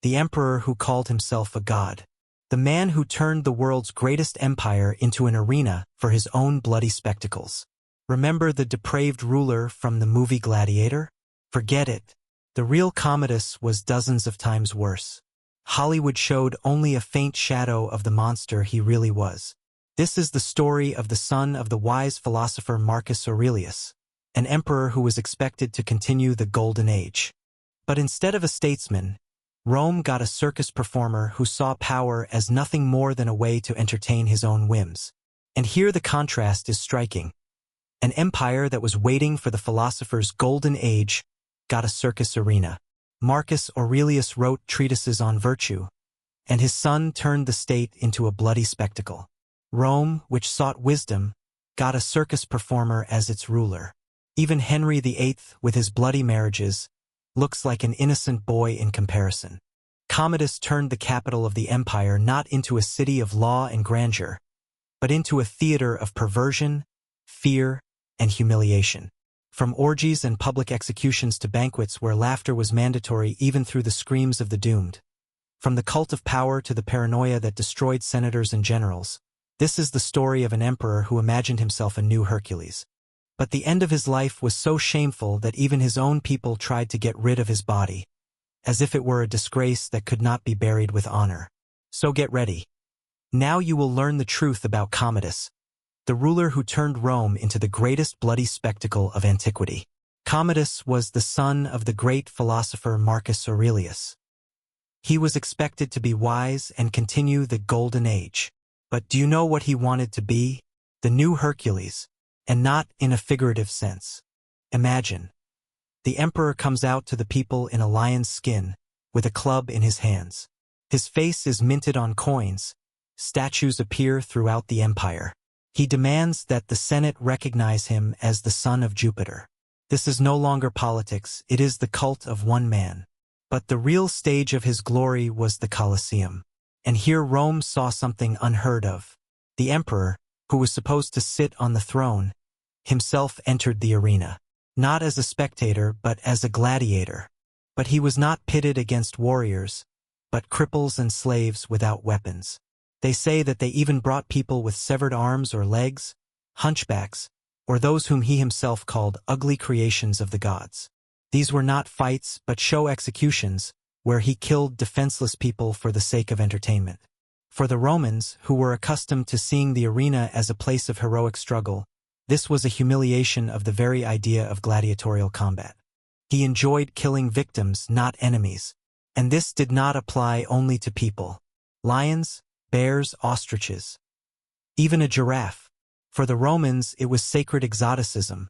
the emperor who called himself a god. The man who turned the world's greatest empire into an arena for his own bloody spectacles. Remember the depraved ruler from the movie Gladiator? Forget it. The real Commodus was dozens of times worse. Hollywood showed only a faint shadow of the monster he really was. This is the story of the son of the wise philosopher Marcus Aurelius, an emperor who was expected to continue the Golden Age. But instead of a statesman, Rome got a circus performer who saw power as nothing more than a way to entertain his own whims. And here the contrast is striking. An empire that was waiting for the philosopher's golden age got a circus arena. Marcus Aurelius wrote treatises on virtue, and his son turned the state into a bloody spectacle. Rome, which sought wisdom, got a circus performer as its ruler. Even Henry VIII, with his bloody marriages, looks like an innocent boy in comparison. Commodus turned the capital of the empire not into a city of law and grandeur, but into a theater of perversion, fear, and humiliation. From orgies and public executions to banquets where laughter was mandatory even through the screams of the doomed. From the cult of power to the paranoia that destroyed senators and generals, this is the story of an emperor who imagined himself a new Hercules. But the end of his life was so shameful that even his own people tried to get rid of his body, as if it were a disgrace that could not be buried with honor. So get ready. Now you will learn the truth about Commodus, the ruler who turned Rome into the greatest bloody spectacle of antiquity. Commodus was the son of the great philosopher Marcus Aurelius. He was expected to be wise and continue the Golden Age. But do you know what he wanted to be? The new Hercules, and not in a figurative sense. Imagine. The emperor comes out to the people in a lion's skin, with a club in his hands. His face is minted on coins. Statues appear throughout the empire. He demands that the Senate recognize him as the son of Jupiter. This is no longer politics, it is the cult of one man. But the real stage of his glory was the Colosseum. And here Rome saw something unheard of. The emperor, who was supposed to sit on the throne, himself entered the arena. Not as a spectator, but as a gladiator. But he was not pitted against warriors, but cripples and slaves without weapons. They say that they even brought people with severed arms or legs, hunchbacks, or those whom he himself called ugly creations of the gods. These were not fights, but show executions, where he killed defenseless people for the sake of entertainment. For the Romans, who were accustomed to seeing the arena as a place of heroic struggle, this was a humiliation of the very idea of gladiatorial combat. He enjoyed killing victims, not enemies. And this did not apply only to people. Lions, bears, ostriches. Even a giraffe. For the Romans, it was sacred exoticism,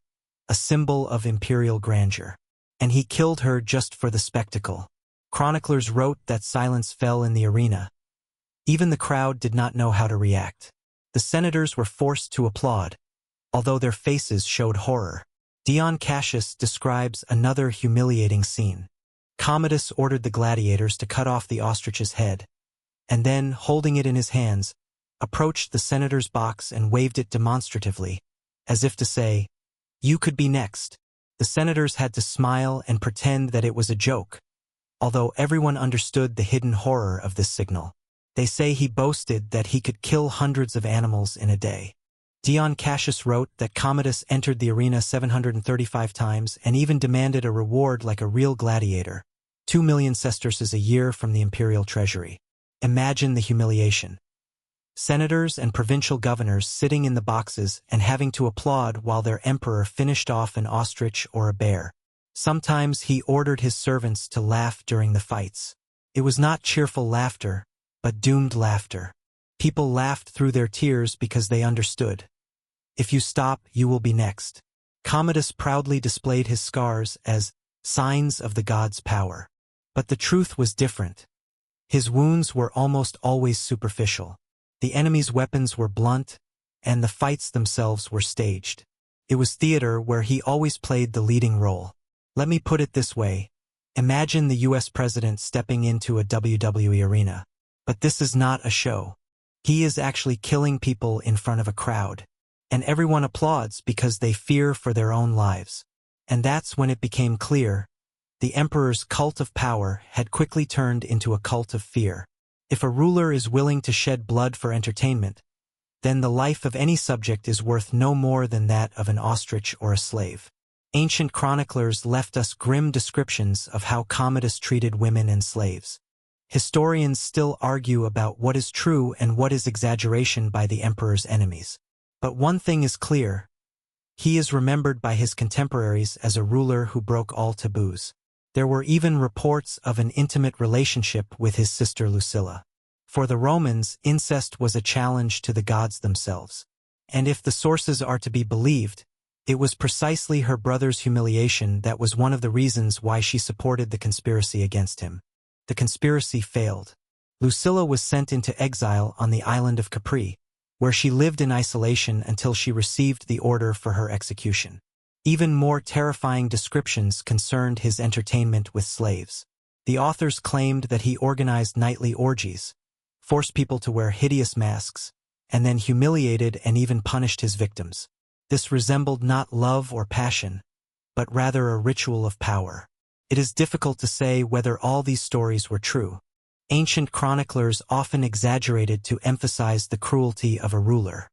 a symbol of imperial grandeur. And he killed her just for the spectacle. Chroniclers wrote that silence fell in the arena. Even the crowd did not know how to react. The senators were forced to applaud, although their faces showed horror. Dion Cassius describes another humiliating scene. Commodus ordered the gladiators to cut off the ostrich's head, and then, holding it in his hands, approached the senator's box and waved it demonstratively, as if to say, "You could be next." The senators had to smile and pretend that it was a joke, although everyone understood the hidden horror of this signal. They say he boasted that he could kill hundreds of animals in a day. Dion Cassius wrote that Commodus entered the arena 735 times and even demanded a reward like a real gladiator, 2 million sesterces a year from the imperial treasury. Imagine the humiliation. Senators and provincial governors sitting in the boxes and having to applaud while their emperor finished off an ostrich or a bear. Sometimes he ordered his servants to laugh during the fights. It was not cheerful laughter, but doomed laughter. People laughed through their tears because they understood. If you stop, you will be next. Commodus proudly displayed his scars as signs of the god's power. But the truth was different. His wounds were almost always superficial. The enemy's weapons were blunt, and the fights themselves were staged. It was theater where he always played the leading role. Let me put it this way. Imagine the US president stepping into a WWE arena. But this is not a show. He is actually killing people in front of a crowd. And everyone applauds because they fear for their own lives. And that's when it became clear. the emperor's cult of power had quickly turned into a cult of fear. If a ruler is willing to shed blood for entertainment, then the life of any subject is worth no more than that of an ostrich or a slave. Ancient chroniclers left us grim descriptions of how Commodus treated women and slaves. Historians still argue about what is true and what is exaggeration by the emperor's enemies. But one thing is clear: he is remembered by his contemporaries as a ruler who broke all taboos. There were even reports of an intimate relationship with his sister Lucilla. For the Romans, incest was a challenge to the gods themselves. And if the sources are to be believed, it was precisely her brother's humiliation that was one of the reasons why she supported the conspiracy against him. The conspiracy failed. Lucilla was sent into exile on the island of Capri, where she lived in isolation until she received the order for her execution. Even more terrifying descriptions concerned his entertainment with slaves. The authors claimed that he organized nightly orgies, forced people to wear hideous masks, and then humiliated and even punished his victims. This resembled not love or passion, but rather a ritual of power. It is difficult to say whether all these stories were true. Ancient chroniclers often exaggerated to emphasize the cruelty of a ruler.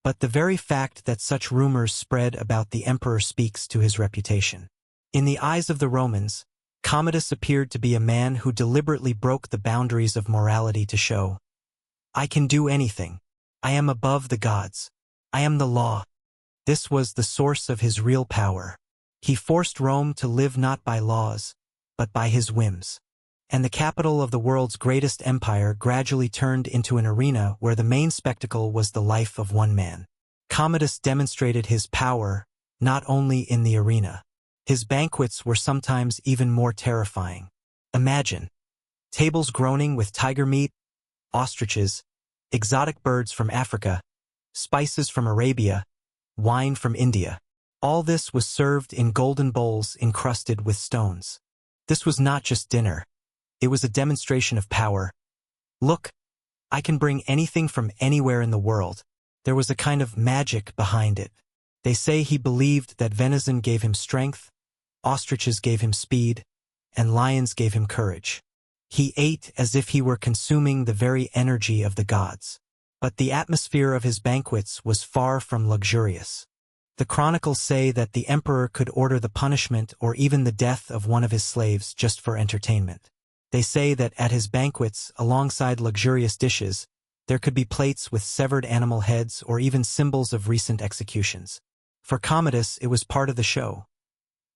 But the very fact that such rumors spread about the emperor speaks to his reputation. In the eyes of the Romans, Commodus appeared to be a man who deliberately broke the boundaries of morality to show, "I can do anything. I am above the gods. I am the law." This was the source of his real power. He forced Rome to live not by laws, but by his whims. And the capital of the world's greatest empire gradually turned into an arena where the main spectacle was the life of one man. Commodus demonstrated his power not only in the arena. His banquets were sometimes even more terrifying. Imagine tables groaning with tiger meat, ostriches, exotic birds from Africa, spices from Arabia, wine from India. All this was served in golden bowls encrusted with stones. This was not just dinner. It was a demonstration of power. "Look, I can bring anything from anywhere in the world." There was a kind of magic behind it. They say he believed that venison gave him strength, ostriches gave him speed, and lions gave him courage. He ate as if he were consuming the very energy of the gods. But the atmosphere of his banquets was far from luxurious. The chronicles say that the emperor could order the punishment or even the death of one of his slaves just for entertainment. They say that at his banquets, alongside luxurious dishes, there could be plates with severed animal heads or even symbols of recent executions. For Commodus, it was part of the show,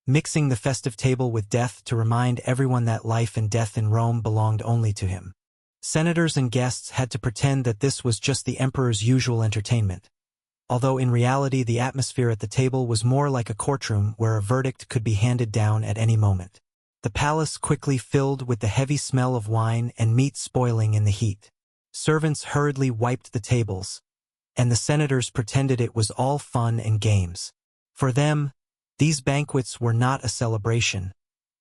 mixing the festive table with death to remind everyone that life and death in Rome belonged only to him. Senators and guests had to pretend that this was just the emperor's usual entertainment, although in reality the atmosphere at the table was more like a courtroom where a verdict could be handed down at any moment. The palace quickly filled with the heavy smell of wine and meat spoiling in the heat. Servants hurriedly wiped the tables, and the senators pretended it was all fun and games. For them, these banquets were not a celebration,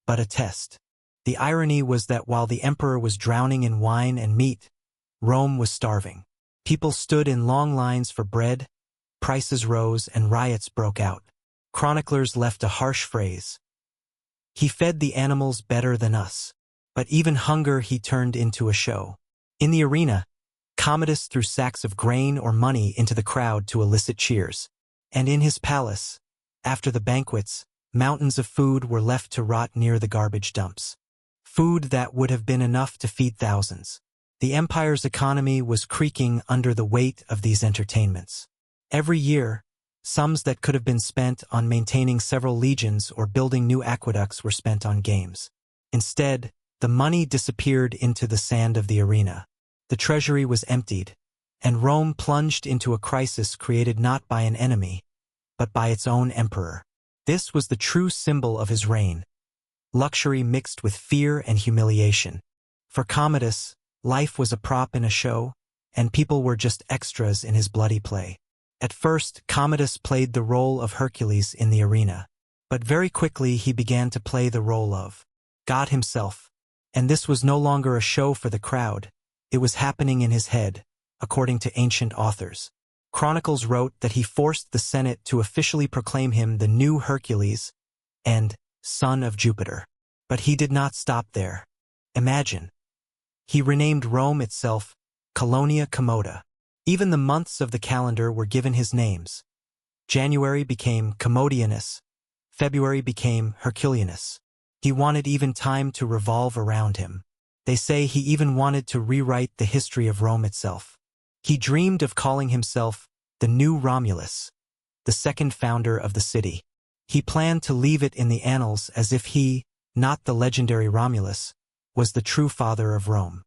but a test. The irony was that while the emperor was drowning in wine and meat, Rome was starving. People stood in long lines for bread, prices rose, and riots broke out. Chroniclers left a harsh phrase: "He fed the animals better than us." But even hunger he turned into a show. In the arena, Commodus threw sacks of grain or money into the crowd to elicit cheers. And in his palace, after the banquets, mountains of food were left to rot near the garbage dumps. Food that would have been enough to feed thousands. The empire's economy was creaking under the weight of these entertainments. Every year, sums that could have been spent on maintaining several legions or building new aqueducts were spent on games. Instead, the money disappeared into the sand of the arena. The treasury was emptied, and Rome plunged into a crisis created not by an enemy, but by its own emperor. This was the true symbol of his reign: luxury mixed with fear and humiliation. For Commodus, life was a prop in a show, and people were just extras in his bloody play. At first, Commodus played the role of Hercules in the arena, but very quickly he began to play the role of God himself. And this was no longer a show for the crowd, it was happening in his head, according to ancient authors. Chronicles wrote that he forced the Senate to officially proclaim him the new Hercules and son of Jupiter. But he did not stop there. Imagine. He renamed Rome itself Colonia Commoda. Even the months of the calendar were given his names. January became Commodianus. February became Herculianus. He wanted even time to revolve around him. They say he even wanted to rewrite the history of Rome itself. He dreamed of calling himself the new Romulus, the second founder of the city. He planned to leave it in the annals as if he, not the legendary Romulus, was the true father of Rome.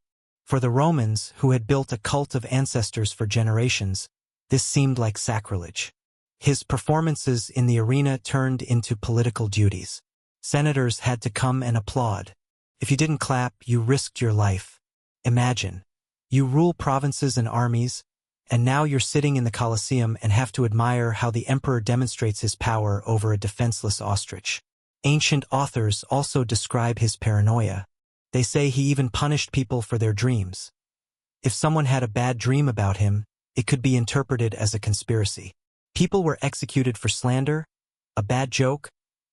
For the Romans, who had built a cult of ancestors for generations, this seemed like sacrilege. His performances in the arena turned into political duties. Senators had to come and applaud. If you didn't clap, you risked your life. Imagine. You rule provinces and armies, and now you're sitting in the Colosseum and have to admire how the emperor demonstrates his power over a defenseless ostrich. Ancient authors also describe his paranoia. They say he even punished people for their dreams. If someone had a bad dream about him, it could be interpreted as a conspiracy. People were executed for slander, a bad joke,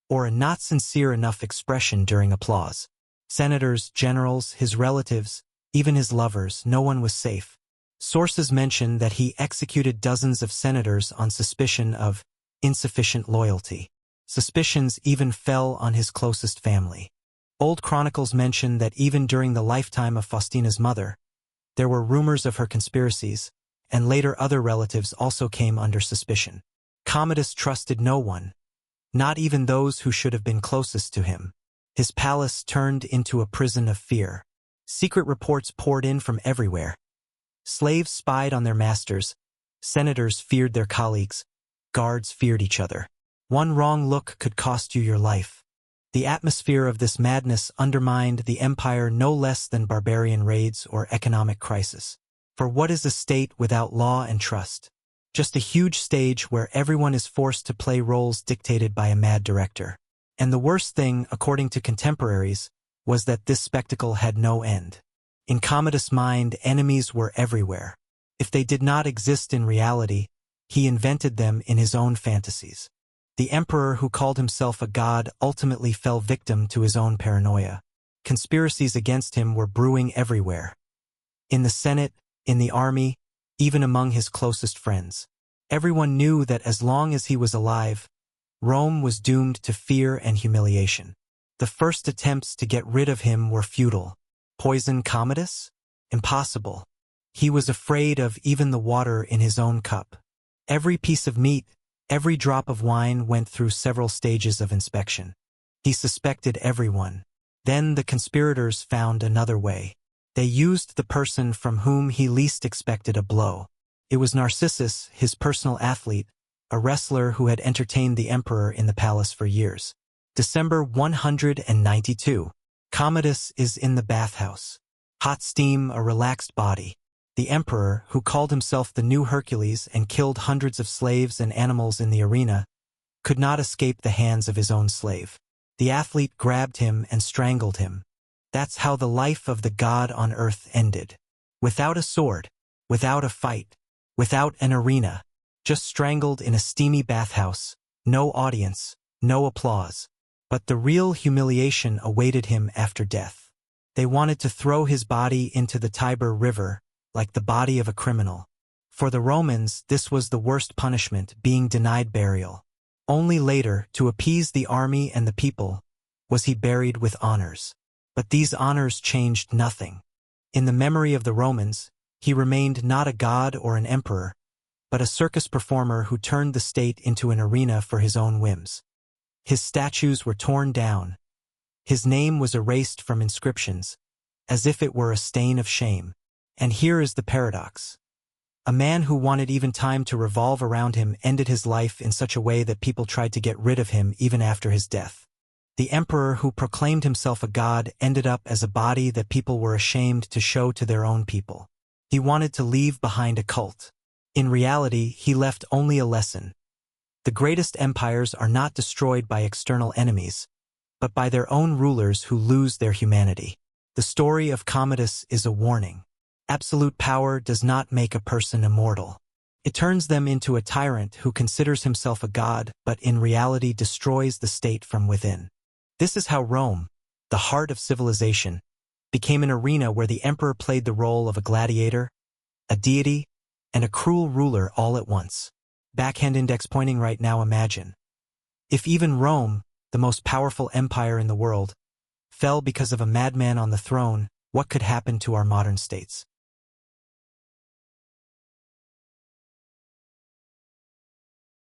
or a not sincere enough expression during applause. Senators, generals, his relatives, even his lovers, no one was safe. Sources mention that he executed dozens of senators on suspicion of insufficient loyalty. Suspicions even fell on his closest family. Old chronicles mention that even during the lifetime of Faustina's mother, there were rumors of her conspiracies, and later other relatives also came under suspicion. Commodus trusted no one, not even those who should have been closest to him. His palace turned into a prison of fear. Secret reports poured in from everywhere. Slaves spied on their masters, senators feared their colleagues, guards feared each other. One wrong look could cost you your life. The atmosphere of this madness undermined the empire no less than barbarian raids or economic crisis. For what is a state without law and trust? Just a huge stage where everyone is forced to play roles dictated by a mad director. And the worst thing, according to contemporaries, was that this spectacle had no end. In Commodus' mind, enemies were everywhere. If they did not exist in reality, he invented them in his own fantasies. The emperor who called himself a god ultimately fell victim to his own paranoia. Conspiracies against him were brewing everywhere. In the Senate, in the army, even among his closest friends. Everyone knew that as long as he was alive, Rome was doomed to fear and humiliation. The first attempts to get rid of him were futile. Poison Commodus? Impossible. He was afraid of even the water in his own cup. Every piece of meat, every drop of wine went through several stages of inspection. He suspected everyone. Then the conspirators found another way. They used the person from whom he least expected a blow. It was Narcissus, his personal athlete, a wrestler who had entertained the emperor in the palace for years. December 192. Commodus is in the bathhouse. Hot steam, a relaxed body. The emperor, who called himself the new Hercules and killed hundreds of slaves and animals in the arena, could not escape the hands of his own slave. The athlete grabbed him and strangled him. That's how the life of the god on earth ended. Without a sword, without a fight, without an arena, just strangled in a steamy bathhouse, no audience, no applause. But the real humiliation awaited him after death. They wanted to throw his body into the Tiber River, like the body of a criminal. For the Romans, this was the worst punishment, being denied burial. Only later, to appease the army and the people, was he buried with honors. But these honors changed nothing. In the memory of the Romans, he remained not a god or an emperor, but a circus performer who turned the state into an arena for his own whims. His statues were torn down. His name was erased from inscriptions, as if it were a stain of shame. And here is the paradox. A man who wanted even time to revolve around him ended his life in such a way that people tried to get rid of him even after his death. The emperor who proclaimed himself a god ended up as a body that people were ashamed to show to their own people. He wanted to leave behind a cult. In reality, he left only a lesson. The greatest empires are not destroyed by external enemies, but by their own rulers who lose their humanity. The story of Commodus is a warning. Absolute power does not make a person immortal. It turns them into a tyrant who considers himself a god but in reality destroys the state from within. This is how Rome, the heart of civilization, became an arena where the emperor played the role of a gladiator, a deity, and a cruel ruler all at once. Backhand index pointing right now. Imagine if even Rome, the most powerful empire in the world, fell because of a madman on the throne, what could happen to our modern states?